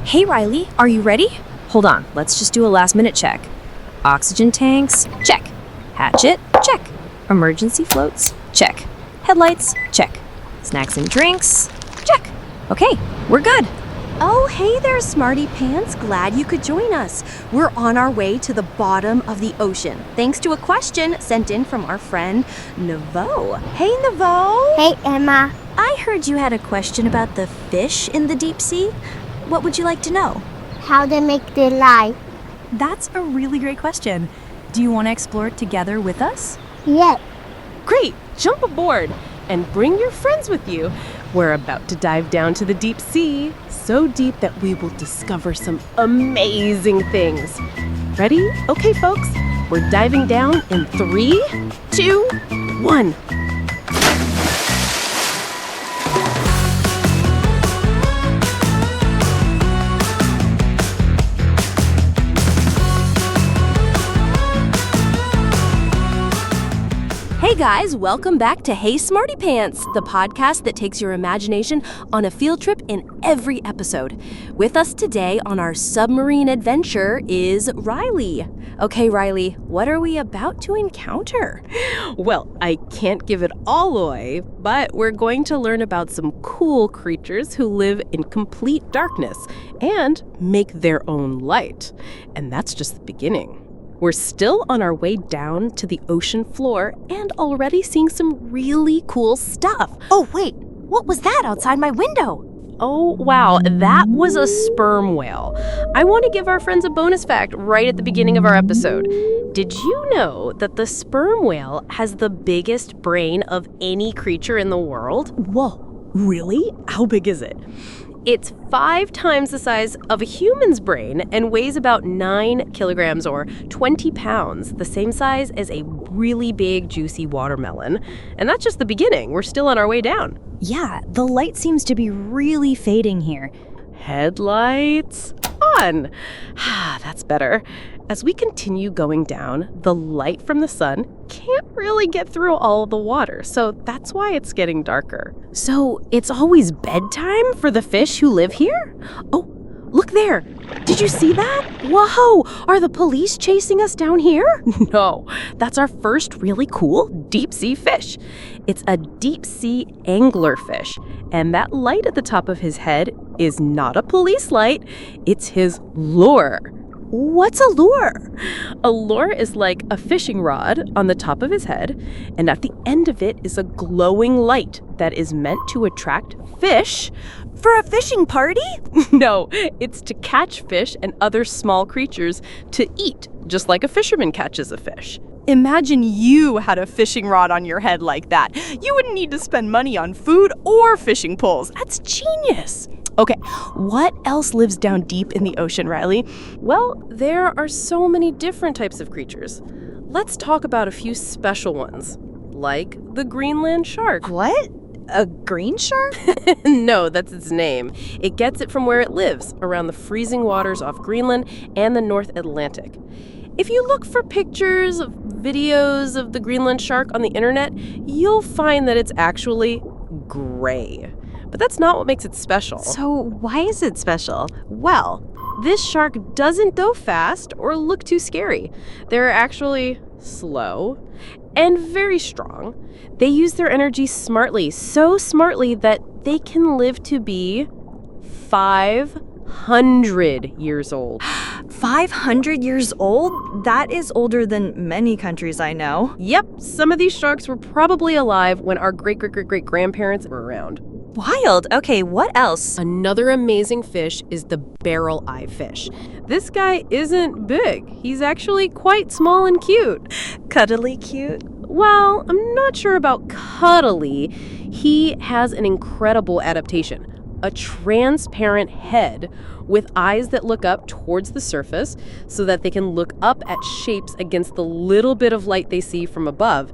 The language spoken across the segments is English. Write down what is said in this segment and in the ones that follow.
Hey Ryley, are you ready? Hold on, let's just do a last-minute check. Oxygen tanks, check. Hatchet, check. Emergency floats, check. Headlights, check. Snacks and drinks, check. Okay, we're good. Oh, hey there, Smartypants. Glad you could join us. We're on our way to the bottom of the ocean, thanks to a question sent in from our friend, Navo. Hey, Navo. Hey, Emma. I heard you had a question about the fish in the deep sea. What would you like to know? How they make their life? That's a really great question. Do you want to explore it together with us? Yes. Great! Jump aboard and bring your friends with you. We're about to dive down to the deep sea, so deep that we will discover some amazing things. Ready? Okay, folks, we're diving down in 3, 2, 1. Hey guys, welcome back to Hey Smartypants, the podcast that takes your imagination on a field trip in every episode. With us today on our submarine adventure is Ryley. Okay, Ryley, what are we about to encounter? Well, I can't give it all away, but we're going to learn about some cool creatures who live in complete darkness and make their own light. And that's just the beginning. We're still on our way down to the ocean floor and already seeing some really cool stuff. Oh, wait, what was that outside my window? Oh, wow, that was a sperm whale. I want to give our friends a bonus fact right at the beginning of our episode. Did you know that the sperm whale has the biggest brain of any creature in the world? Whoa, really? How big is it? It's 5 times the size of a human's brain and weighs about 9 kilograms or 20 pounds, the same size as a really big, juicy watermelon. And that's just the beginning. We're still on our way down. Yeah, the light seems to be really fading here. Headlights on. That's better. As we continue going down, the light from the sun can't really get through all of the water, so that's why it's getting darker. So it's always bedtime for the fish who live here? Oh, look there. Did you see that? Whoa, are the police chasing us down here? No, that's our first really cool deep sea fish. It's a deep sea angler fish, and that light at the top of his head is not a police light, it's his lure. What's a lure? A lure is like a fishing rod on the top of his head, and at the end of it is a glowing light that is meant to attract fish. For a fishing party? No, it's to catch fish and other small creatures to eat, just like a fisherman catches a fish. Imagine you had a fishing rod on your head like that. You wouldn't need to spend money on food or fishing poles. That's genius. Okay, what else lives down deep in the ocean, Ryley? Well, there are so many different types of creatures. Let's talk about a few special ones, like the Greenland shark. What? A green shark? No, that's its name. It gets it from where it lives, around the freezing waters off Greenland and the North Atlantic. If you look for pictures of videos of the Greenland shark on the internet, you'll find that it's actually gray. But that's not what makes it special. So why is it special? Well, this shark doesn't go fast or look too scary. They're actually slow and very strong. They use their energy smartly, so smartly that they can live to be 500 years old. 500 years old? That is older than many countries I know. Yep, some of these sharks were probably alive when our great-great-great-great-grandparents were around. Wild. Okay, what else? Another amazing fish is the barrel eye fish. This guy isn't big. He's actually quite small and cute. Cuddly cute? Well, I'm not sure about cuddly. He has an incredible adaptation. A transparent head with eyes that look up towards the surface so that they can look up at shapes against the little bit of light they see from above.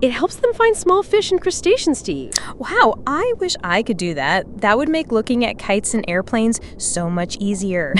It helps them find small fish and crustaceans to eat. Wow, I wish I could do that. That would make looking at kites and airplanes so much easier.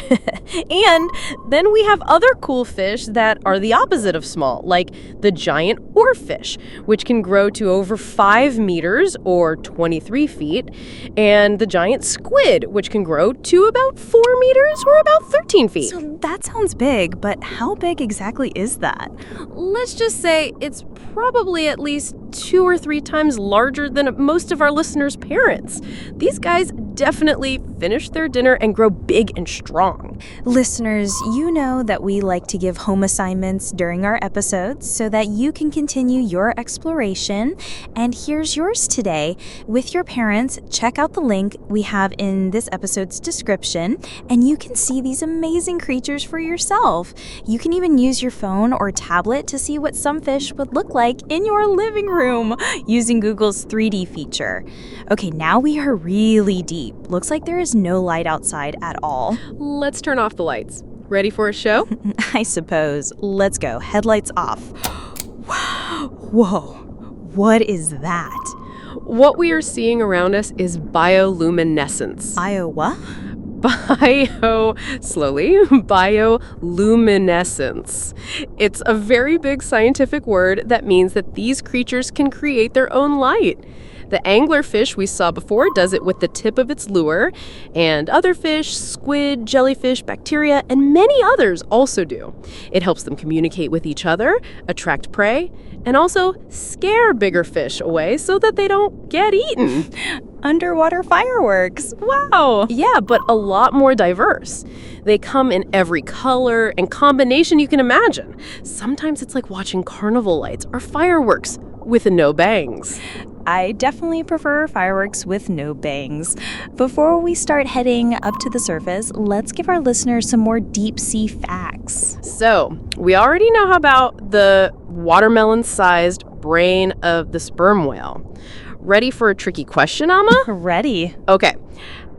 And then we have other cool fish that are the opposite of small, like the giant oarfish, which can grow to over 5 meters or 23 feet, and the giant squid, which can grow to about 4 meters or about 13 feet. So that sounds big, but how big exactly is that? Let's just say it's probably at least 2 or 3 times larger than most of our listeners' parents. These guys definitely finish their dinner and grow big and strong. Listeners, you know that we like to give home assignments during our episodes so that you can continue your exploration. And here's yours today. With your parents, check out the link we have in this episode's description, and you can see these amazing creatures for yourself. You can even use your phone or tablet to see what some fish would look like in your living room using Google's 3D feature. Okay, now we are really deep. Looks like there is no light outside at all. Let's turn off the lights. Ready for a show? I suppose. Let's go. Headlights off. Whoa. What is that? What we are seeing around us is bioluminescence. Iowa? Bioluminescence. It's a very big scientific word that means that these creatures can create their own light. The angler fish we saw before does it with the tip of its lure, and other fish, squid, jellyfish, bacteria, and many others also do. It helps them communicate with each other, attract prey, and also scare bigger fish away so that they don't get eaten. Underwater fireworks. Wow. Yeah, but a lot more diverse. They come in every color and combination you can imagine. Sometimes it's like watching carnival lights or fireworks with no bangs. I definitely prefer fireworks with no bangs. Before we start heading up to the surface, let's give our listeners some more deep sea facts. So, we already know about the watermelon-sized brain of the sperm whale. Ready for a tricky question, Amma? Ready. Okay.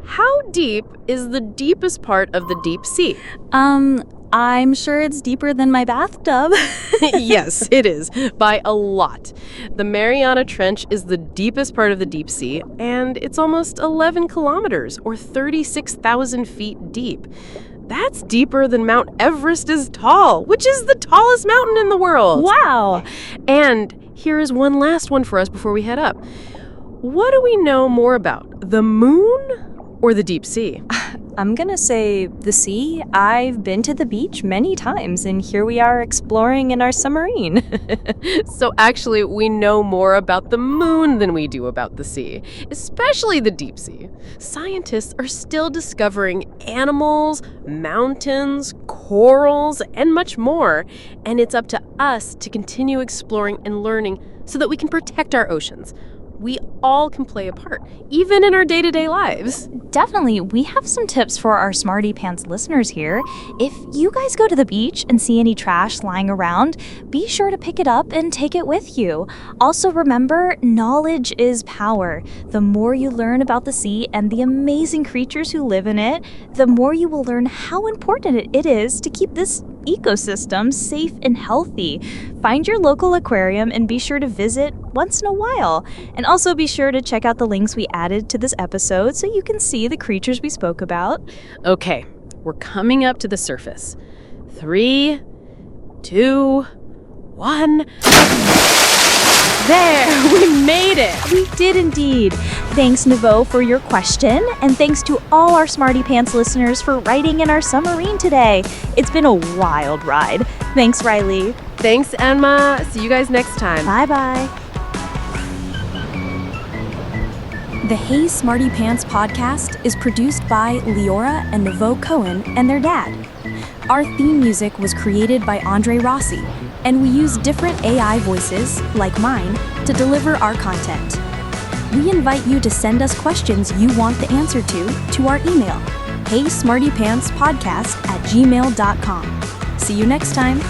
How deep is the deepest part of the deep sea? I'm sure it's deeper than my bathtub. Yes, it is, by a lot. The Mariana Trench is the deepest part of the deep sea, and it's almost 11 kilometers, or 36,000 feet deep. That's deeper than Mount Everest is tall, which is the tallest mountain in the world. Wow. And here is one last one for us before we head up. What do we know more about, the moon or the deep sea? I'm gonna say the sea. I've been to the beach many times, and here we are exploring in our submarine. So actually, we know more about the moon than we do about the sea, especially the deep sea. Scientists are still discovering animals, mountains, corals, and much more, and it's up to us to continue exploring and learning so that we can protect our oceans. We all can play a part, even in our day-to-day lives. Definitely, we have some tips for our Smartypants listeners here. If you guys go to the beach and see any trash lying around, be sure to pick it up and take it with you. Also remember, knowledge is power. The more you learn about the sea and the amazing creatures who live in it, the more you will learn how important it is to keep this ecosystem safe and healthy. Find your local aquarium and be sure to visit once in a while. And also be sure to check out the links we added to this episode so you can see the creatures we spoke about. Okay, we're coming up to the surface. 3, 2, 1. There, we made it! We did indeed. Thanks, Nouveau, for your question, and thanks to all our Smartypants listeners for writing in our submarine today. It's been a wild ride. Thanks, Ryley. Thanks, Emma. See you guys next time. Bye-bye. The Hey Smartypants podcast is produced by Leora and Nouveau Cohen and their dad. Our theme music was created by Andre Rossi, and we use different AI voices, like mine, to deliver our content. We invite you to send us questions you want the answer to our email, heysmartypantspodcast@gmail.com. See you next time.